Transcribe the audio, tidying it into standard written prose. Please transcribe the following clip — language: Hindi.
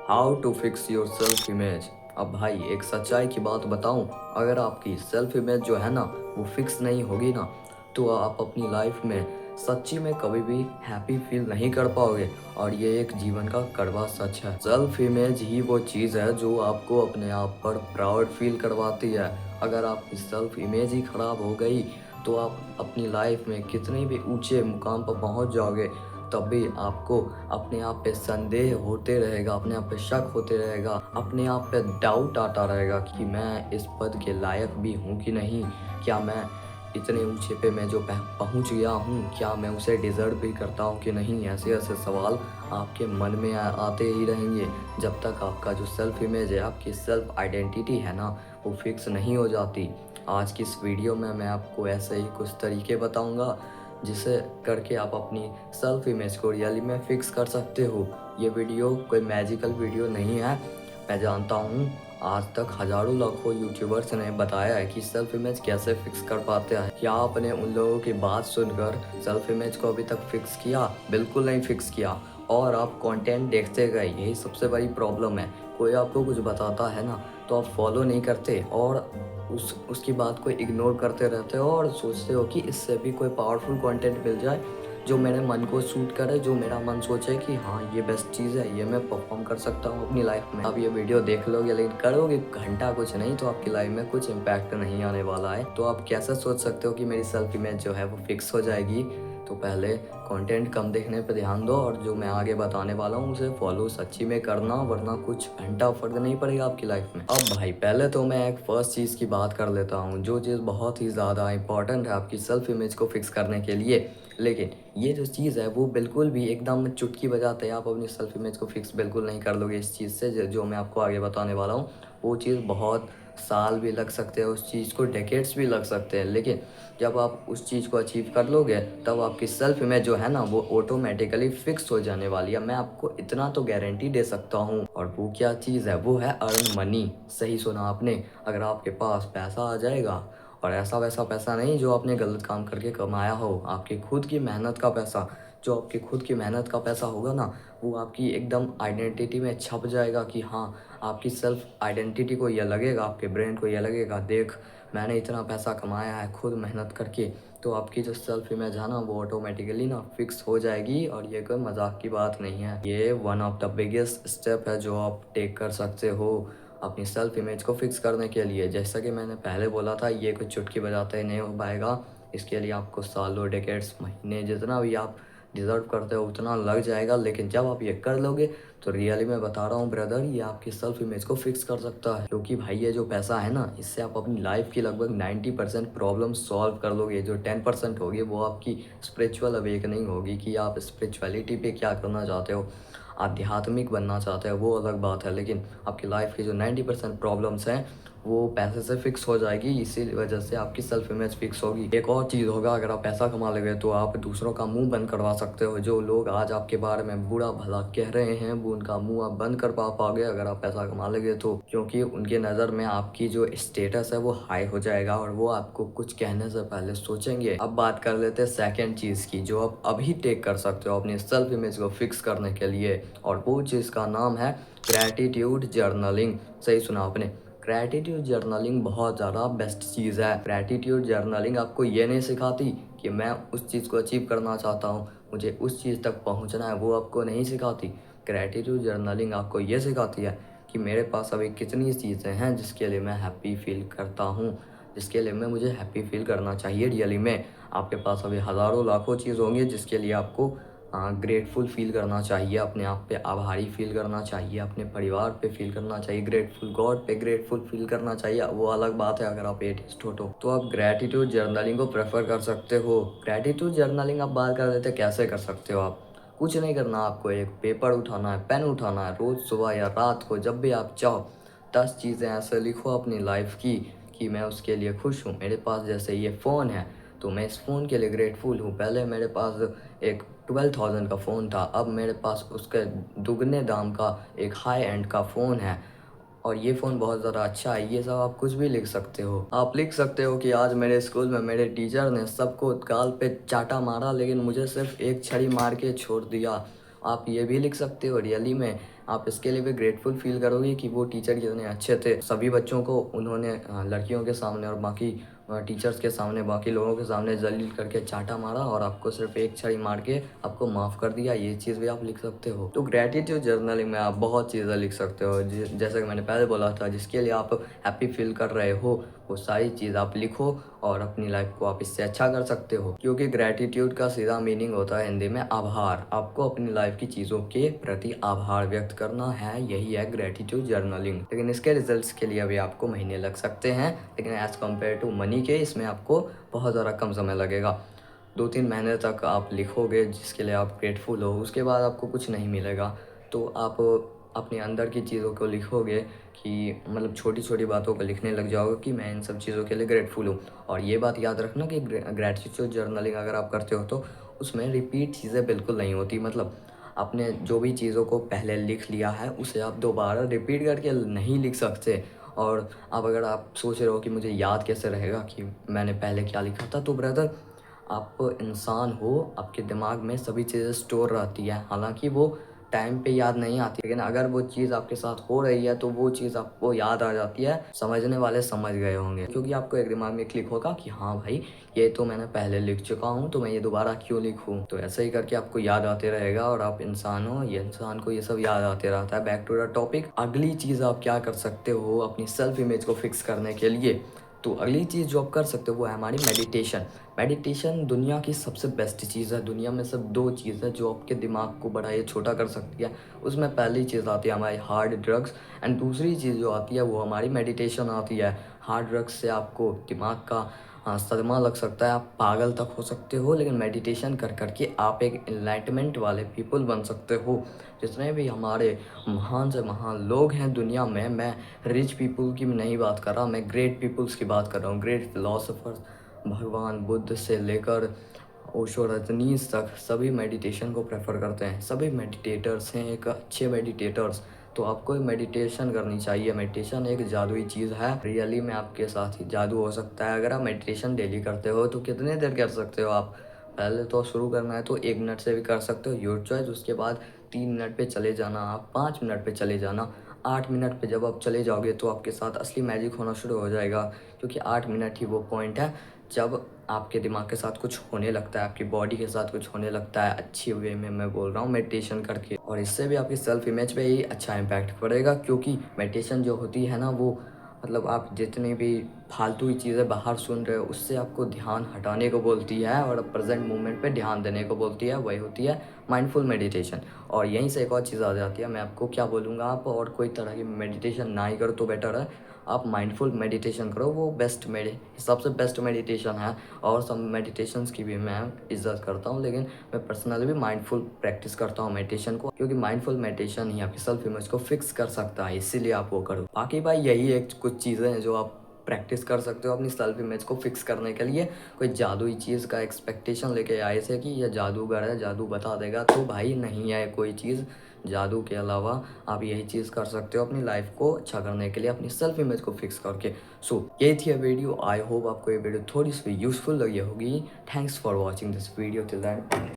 How to fix your self image. अब भाई एक सच्चाई की बात बताऊं, अगर आपकी सेल्फ इमेज जो है ना वो फिक्स नहीं होगी ना, तो आप अपनी लाइफ में सच्ची में कभी भी हैप्पी फील नहीं कर पाओगे। और ये एक जीवन का कड़वा सच है। सेल्फ इमेज ही वो चीज़ है जो आपको अपने आप पर प्राउड फील करवाती है। अगर आपकी सेल्फ इमेज ही खराब हो गई तो आप अपनी लाइफ में कितने भी ऊंचे मुकाम पर पहुंच जाओगे, तब भी आपको अपने आप पे संदेह होते रहेगा, अपने आप पे शक होते रहेगा, अपने आप पे डाउट आता रहेगा कि मैं इस पद के लायक भी हूँ कि नहीं, क्या मैं इतने ऊंचे पे मैं जो पहुँच गया हूँ, क्या मैं उसे डिज़र्व भी करता हूँ कि नहीं। ऐसे ऐसे सवाल आपके मन में आते ही रहेंगे जब तक आपका जो सेल्फ इमेज है, आपकी सेल्फ आइडेंटिटी है ना, वो फिक्स नहीं हो जाती। आज की इस वीडियो में मैं आपको ऐसे ही कुछ तरीके बताऊंगा जिसे करके आप अपनी सेल्फ इमेज को रियली में फिक्स कर सकते हो। ये वीडियो कोई मैजिकल वीडियो नहीं है। मैं जानता हूँ आज तक हजारों लाखों यूट्यूबर्स ने बताया है कि सेल्फ इमेज कैसे फिक्स कर पाते हैं। क्या आपने उन लोगों की बात सुनकर सेल्फ इमेज को अभी तक फिक्स किया? बिल्कुल नहीं फिक्स किया। और आप कंटेंट देखते गए, यही सबसे बड़ी प्रॉब्लम है। कोई आपको कुछ बताता है ना तो आप फॉलो नहीं करते और उसकी बात को इग्नोर करते रहते हो और सोचते हो कि इससे भी कोई पावरफुल कंटेंट मिल जाए जो मेरे मन को सूट करे, जो मेरा मन सोचे कि हाँ ये बेस्ट चीज़ है, ये मैं परफॉर्म कर सकता हूँ अपनी लाइफ में। आप ये वीडियो देख लोगे लेकिन करोगे घंटा कुछ नहीं, तो आपकी लाइफ में कुछ इम्पैक्ट नहीं आने वाला है। तो आप कैसे सोच सकते हो कि मेरी सेल्फ इमेज जो है वो फिक्स हो जाएगी? तो पहले कंटेंट कम देखने पर ध्यान दो और जो मैं आगे बताने वाला हूँ उसे फॉलो सच्ची में करना, वरना कुछ घंटा फर्क नहीं पड़ेगा आपकी लाइफ में। अब भाई पहले तो मैं एक फर्स्ट चीज़ की बात कर लेता हूँ, जो चीज़ बहुत ही ज़्यादा इंपॉर्टेंट है आपकी सेल्फ इमेज को फिक्स करने के लिए। लेकिन ये जो चीज़ है वो बिल्कुल भी एकदम चुटकी बजाते आप अपनी सेल्फ इमेज को फिक्स बिल्कुल नहीं कर लोगे इस चीज़ से, जो मैं आपको आगे बताने वाला हूँ। वो चीज़ बहुत साल भी लग सकते हैं, उस चीज़ को डेकेड्स भी लग सकते हैं, लेकिन जब आप उस चीज़ को अचीव कर लोगे तब आपकी सेल्फ इमेज जो है ना वो ऑटोमेटिकली फिक्स हो जाने वाली है। मैं आपको इतना तो गारंटी दे सकता हूँ। और वो क्या चीज़ है? वो है अर्न मनी। सही सुना आपने। अगर आपके पास पैसा आ जाएगा, और ऐसा वैसा पैसा नहीं जो आपने गलत काम करके कमाया हो, आपकी खुद की मेहनत का पैसा, जो आपकी खुद की मेहनत का पैसा होगा ना, वो आपकी एकदम आइडेंटिटी में छप जाएगा कि हाँ, आपकी सेल्फ आइडेंटिटी को यह लगेगा, आपके ब्रेन को यह लगेगा, देख मैंने इतना पैसा कमाया है खुद मेहनत करके। तो आपकी जो सेल्फ इमेज है ना वो ऑटोमेटिकली ना फिक्स हो जाएगी। और ये कोई मजाक की बात नहीं है, ये one of the biggest step है जो आप टेक कर सकते हो अपनी सेल्फ इमेज को फिक्स करने के लिए। जैसा कि मैंने पहले बोला था, ये कुछ चुटकी बजाते ही नहीं हो पाएगा। इसके लिए आपको सालों, डेकेड्स, महीने, जितना भी आप डिज़र्व करते हो उतना लग जाएगा। लेकिन जब आप ये कर लोगे तो रियली मैं बता रहा हूँ ब्रदर, ये आपकी सेल्फ इमेज को फिक्स कर सकता है। क्योंकि भाई ये जो पैसा है ना, इससे आप अपनी लाइफ की लगभग 90% प्रॉब्लम सॉल्व कर लोगे। जो 10% होगी वो आपकी स्पिरिचुअल अवेकनिंग होगी, कि आप स्पिरिचुअलिटी पे क्या करना चाहते हो, आध्यात्मिक बनना चाहते हो, वो अलग बात है। लेकिन आपकी लाइफ की जो 90% प्रॉब्लम्स हैं वो पैसे से फिक्स हो जाएगी, इसी वजह से आपकी सेल्फ इमेज फिक्स होगी। एक और चीज़ होगा, अगर आप पैसा कमा लोगे तो आप दूसरों का मुंह बंद करवा सकते हो। जो लोग आज आपके बारे में बुरा भला कह रहे हैं वो उनका मुंह आप बंद कर पाओगे अगर आप पैसा कमा लोगे तो। क्योंकि उनके नज़र में आपकी जो स्टेटस है वो हाई हो जाएगा और वो आपको कुछ कहने से पहले सोचेंगे। अब बात कर लेते हैं सेकेंड चीज़ की, जो आप अभी टेक कर सकते हो अपनी सेल्फ इमेज को फिक्स करने के लिए, और वो चीज़ का नाम है ग्रैटिट्यूड जर्नलिंग। सही सुना आपने। ग्रैटिट्यूड जर्नलिंग बहुत ज़्यादा बेस्ट चीज़ है। ग्रैटिट्यूड जर्नलिंग आपको ये नहीं सिखाती कि मैं उस चीज़ को अचीव करना चाहता हूँ, मुझे उस चीज़ तक पहुँचना है, वो आपको नहीं सिखाती। ग्रैटिट्यूड जर्नलिंग आपको ये सिखाती है कि मेरे पास अभी कितनी चीज़ें हैं जिसके लिए मैं हैप्पी फील करता हूँ, जिसके लिए मैं मुझे हैप्पी फील करना चाहिए रियली में। आपके पास अभी हज़ारों लाखों चीज़ होंगी जिसके लिए आपको ग्रेटफुल फील करना चाहिए, अपने आप पे आभारी फील करना चाहिए, अपने परिवार पे फील करना चाहिए, ग्रेटफुल गॉड पे ग्रेटफुल फील करना चाहिए। वो अलग बात है अगर आप एथिस्ट हो तो आप ग्रेटिट्यूड जर्नलिंग को प्रेफर कर सकते हो। ग्रेटिट्यूड जर्नलिंग आप बात कर लेते कैसे कर सकते हो आप? कुछ नहीं करना, आपको एक पेपर उठाना है, पेन उठाना है, रोज़ सुबह या रात को जब भी आप चाहो 10 चीज़ें ऐसे लिखो अपनी लाइफ की कि मैं उसके लिए खुश हूँ। मेरे पास जैसे ये फ़ोन है तो मैं इस फ़ोन के लिए ग्रेटफुल हूँ। पहले मेरे पास एक 12,000 का फ़ोन था, अब मेरे पास उसके दुगने दाम का एक हाई एंड का फ़ोन है और ये फ़ोन बहुत ज़्यादा अच्छा है। ये सब आप कुछ भी लिख सकते हो। आप लिख सकते हो कि आज मेरे स्कूल में मेरे टीचर ने सबको गाल पे चाटा मारा लेकिन मुझे सिर्फ एक छड़ी मार के छोड़ दिया। आप ये भी लिख सकते हो रियली में आप इसके लिए भी ग्रेटफुल फील करोगे कि वो टीचर कितने अच्छे थे। सभी बच्चों को उन्होंने लड़कियों के सामने और बाकी टीचर्स के सामने, बाकी लोगों के सामने जलील करके चांटा मारा और आपको सिर्फ एक छड़ी मार के आपको माफ़ कर दिया। ये चीज़ भी आप लिख सकते हो। तो ग्रेटिट्यूड जर्नलिंग में आप बहुत चीज़ें लिख सकते हो, जैसे कि मैंने पहले बोला था, जिसके लिए आप हैप्पी फील कर रहे हो वो सारी चीज़ आप लिखो और अपनी लाइफ को आप इससे अच्छा कर सकते हो। क्योंकि ग्रेटिट्यूड का सीधा मीनिंग होता है हिंदी में आभार। आपको अपनी लाइफ की चीज़ों के प्रति आभार व्यक्त करना है, यही है ग्रेटिट्यूड जर्नलिंग। लेकिन इसके रिजल्ट्स के लिए अभी आपको महीने लग सकते हैं, लेकिन एज़ कम्पेयर टू मनी के इसमें आपको बहुत ज़्यादा कम समय लगेगा। 2-3 महीने तक आप लिखोगे जिसके लिए आप ग्रेटफुल हो, उसके बाद आपको कुछ नहीं मिलेगा। तो आप अपने अंदर की चीज़ों को लिखोगे कि मतलब छोटी-छोटी बातों को लिखने लग जाओगे कि मैं इन सब चीज़ों के लिए ग्रेटफुल हूँ। और ये बात याद रखना कि ग्रेटिट्यूड जर्नलिंग अगर आप करते हो तो उसमें रिपीट चीज़ें बिल्कुल नहीं होती। मतलब आपने जो भी चीज़ों को पहले लिख लिया है उसे आप दोबारा रिपीट करके नहीं लिख सकते। और अब अगर आप सोच रहे हो कि मुझे याद कैसे रहेगा कि मैंने पहले क्या लिखा था, तो ब्रदर आप इंसान हो, आपके दिमाग में सभी चीज़ें स्टोर रहती है। हालाँकि वो टाइम पे याद नहीं आती, लेकिन अगर वो चीज़ आपके साथ हो रही है तो वो चीज़ आपको याद आ जाती है। समझने वाले समझ गए होंगे, क्योंकि आपको एक दिमाग में क्लिक होगा कि हाँ भाई, ये तो मैंने पहले लिख चुका हूँ, तो मैं ये दोबारा क्यों लिखूँ। तो ऐसे ही करके आपको याद आते रहेगा और आप इंसान हो, ये इंसान को ये सब याद आते रहता है। बैक टू द टॉपिक, अगली चीज़ आप क्या कर सकते हो अपनी सेल्फ इमेज को फिक्स करने के लिए। तो अगली चीज़ जो आप कर सकते हो वो है हमारी मेडिटेशन। मेडिटेशन दुनिया की सबसे बेस्ट चीज़ है। दुनिया में सिर्फ 2 चीज़ है जो आपके दिमाग को बड़ा या छोटा कर सकती है। उसमें पहली चीज़ आती है हमारी हार्ड ड्रग्स, एंड दूसरी चीज़ जो आती है वो हमारी मेडिटेशन आती है। हार्ड ड्रग्स से आपको दिमाग का सदमा लग सकता है, आप पागल तक हो सकते हो, लेकिन मेडिटेशन कर के आप एक एनलाइटमेंट वाले पीपल बन सकते हो। जितने भी हमारे महान से महान लोग हैं दुनिया में, मैं रिच पीपल की नहीं बात कर रहा, मैं ग्रेट पीपल्स की बात कर रहा हूँ। ग्रेट फिलोसोफर्स, भगवान बुद्ध से लेकर ओशो, रजनीश तक सभी मेडिटेशन को प्रेफर करते हैं। सभी मेडिटेटर्स हैं एक अच्छे मेडिटेटर्स। तो आपको मेडिटेशन करनी चाहिए। मेडिटेशन एक जादुई चीज़ है। रियली में आपके साथ ही जादू हो सकता है अगर आप मेडिटेशन डेली करते हो। तो कितने देर कर सकते हो आप? पहले तो शुरू करना है तो 1 मिनट से भी कर सकते हो, योर चॉइस। उसके बाद 3 मिनट पे चले जाना, आप 5 मिनट पे चले जाना। 8 मिनट पे जब आप चले जाओगे तो आपके साथ असली मैजिक होना शुरू हो जाएगा, क्योंकि 8 मिनट ही वो पॉइंट है जब आपके दिमाग के साथ कुछ होने लगता है, आपकी बॉडी के साथ कुछ होने लगता है, अच्छी वे में मैं बोल रहा हूँ, मेडिटेशन करके। और इससे भी आपकी सेल्फ इमेज पे ही अच्छा इम्पैक्ट पड़ेगा, क्योंकि मेडिटेशन जो होती है ना, वो मतलब आप जितनी भी फालतू ही चीज़ें बाहर सुन रहे हो उससे आपको ध्यान हटाने को बोलती है और प्रेजेंट मोमेंट पे ध्यान देने को बोलती है। वही होती है माइंडफुल मेडिटेशन। और यहीं से एक और चीज़ आ जाती है, मैं आपको क्या बोलूँगा, आप और कोई तरह की मेडिटेशन ना ही करो तो बेटर है, आप माइंडफुल मेडिटेशन करो। वो बेस्ट, मेरे हिसाब से बेस्ट मेडिटेशन है। और सब मेडिटेशंस की भी मैं इज्जत करता हूँ, लेकिन मैं पर्सनली भी माइंडफुल प्रैक्टिस करता हूँ मेडिटेशन को, क्योंकि माइंडफुल मेडिटेशन ही आपकी सेल्फ इमेज को फिक्स कर सकता है, इसीलिए आप वो करो। बाकी भाई यही एक कुछ चीज़ें हैं जो आप प्रैक्टिस कर सकते हो अपनी सेल्फ इमेज को फिक्स करने के लिए। कोई जादुई चीज़ का एक्सपेक्टेशन लेके आए थे कि ये जादूगर है, जादू बता देगा, तो भाई नहीं है कोई चीज़। जादू के अलावा आप यही चीज़ कर सकते हो अपनी लाइफ को अच्छा करने के लिए, अपनी सेल्फ इमेज को फिक्स करके। सो ये थी वीडियो। आई होप आपको ये वीडियो थोड़ी सी यूज़फुल लगी होगी। Thanks for watching this video till then.